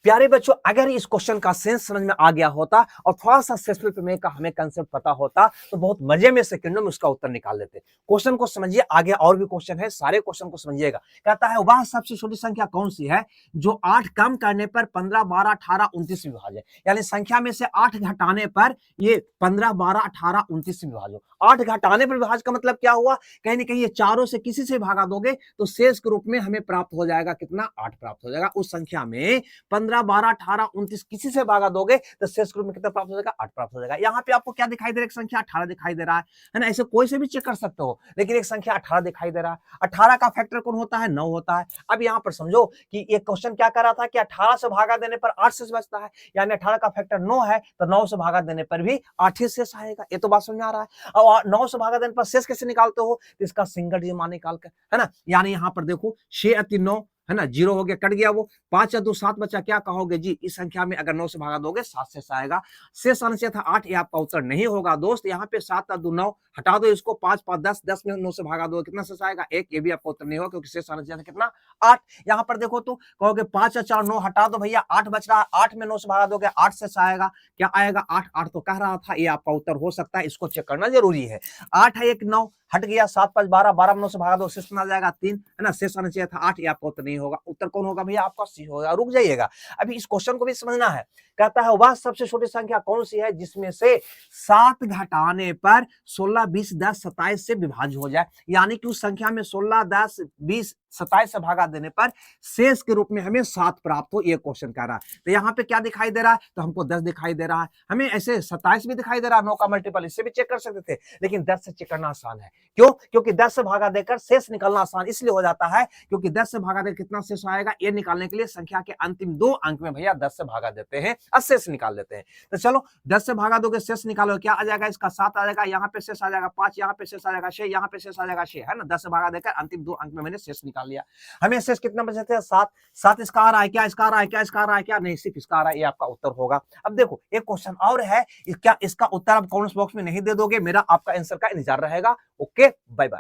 प्यारे बच्चों, अगर इस क्वेश्चन का सेंस समझ में आ गया होता और थोड़ा सा सेक्सुअल प्रमेय का हमें कंसेप्ट पता होता तो बहुत मजे में सेकंडों में उसका उत्तर निकाल लेते। क्वेश्चन को समझिए, आगे और भी क्वेश्चन है, सारे क्वेश्चन को समझिएगा। कहता है वह सबसे छोटी संख्या कौन सी है जो 8 कम करने पर 15, 12, 18, 29 में विभाज्य, यानी संख्या में से 8 घटाने पर ये 15, 12, 18, 29 में विभाज्य। 8 घटाने पर विभाज्य का मतलब क्या हुआ, कहीं ना कहीं ये चारों से किसी से भागा दोगे तो शेष के रूप में हमें प्राप्त हो जाएगा कितना, 8 प्राप्त हो जाएगा। उस संख्या में 15, 12, 18, 29 किसी से भागा दोगे तो शेष ग्रुप में कितना प्राप्त हो जाएगा, 8 प्राप्त हो जाएगा। यहाँ पे आपको क्या दिखाई दे रहा है, एक संख्या 18 दिखाई दे रहा है ना। ऐसे कोई से भी चेक कर सकते हो, लेकिन एक संख्या 18 दिखाई दे रहा है। 18 का फैक्टर कौन होता है, 9 होता है। अब यहाँ पर समझो कि ये क्वेश्चन क्या कर रहा था कि 18 से भागा देने पर 8 शेष बचता है, यानी 18 का फैक्टर 9 है तो 9 से भागा देने पर भी 8 ही शेष आएगा। ये तो बात समझ में आ रहा है। और 9 से भागा देने पर शेष कैसे निकालते हो, इसका सिंगल डिजिट मान निकाल कर, है ना। यानी यहाँ पर देखो 6 अति 9 है ना, 0 हो गया, कट गया वो, 5 या 2 7 बचा, क्या कहोगे जी, इस संख्या में अगर 9 से भागा दोगे 7 शेष आएगा। शेष आने से था 8, ये आपका उत्तर नहीं होगा दोस्त। यहाँ पे 7 और 2 9, हटा दो इसको, 5 5 10, 10 में 9 से भागा दो कितना शेष आएगा, 1, ये भी आपका उत्तर नहीं होगा क्योंकि शेष आने से कितना, 8। यहाँ पर देखो तो कहोगे 5 और 4 9, हटा दो भैया, 8 बच रहा है, 8 में 9 से भागा दोगे 8 शेष आएगा, क्या आएगा, 8। 8 तो कह रहा था, ये आपका उत्तर हो सकता है, इसको चेक करना जरूरी है। 8 है 1 9, हट गया, 7 5 12, 12 में 9 से भागा दो, शेष आ जाएगा 3, है ना। शेष आना चाहिए था 8, ये आपका उत्तर नहीं होगा। उत्तर कौन होगा भैया, आपका सी होगा। रुक जाइएगा, अभी इस क्वेश्चन को भी समझना है। कहता है वह सबसे छोटी संख्या कौन सी है जिसमें से 7 घटाने पर 16, 20, 10, 27 से विभाज्य हो जाए, यानी कि उस संख्या में 16, 10, 20, 27 से भागा देने पर शेष के रूप में हमें 7 प्राप्त हो, ये क्वेश्चन कह रहा है। तो यहाँ पे क्या दिखाई दे रहा है, तो हमको 10 दिखाई दे रहा है, हमें ऐसे 27 भी दिखाई दे रहा है, 9 का मल्टीपल, इससे भी चेक कर सकते थे, लेकिन 10 से चेक करना आसान है। क्यों, क्योंकि 10 से भागा देकर शेष निकालना आसान इसलिए हो जाता है क्योंकि 10 से भागा देकर कितना शेष आएगा, ये निकालने के लिए संख्या के अंतिम 2 अंक में भैया 10 से भागा देते हैं और शेष निकाल देते हैं। तो चलो 10 से भागा दोगे, शेष निकालो, क्या आ जाएगा, इसका 7 आ जाएगा, यहाँ पे शेष आ जाएगा 5, यहाँ पे शेष आ जाएगा 6, यहाँ पे शेष आ जाएगा 6, है ना। 10 से भागा देकर अंतिम 2 अंक में मैंने शेष निकाल लिया। हमें शेष कितना बचे थे, 7। 7 इसका आ रहा है क्या, इसका आ रहा है क्या, इसका आ रहा है क्या, नहीं, सिर्फ इसका आ रहा है, ये आपका उत्तर होगा। अब देखो एक क्वेश्चन और है, क्या इसका उत्तर आप कमेंट्स बॉक्स में नहीं दे दोगे, मेरा आपका आंसर का इंतजार रहेगा। Okay, bye bye.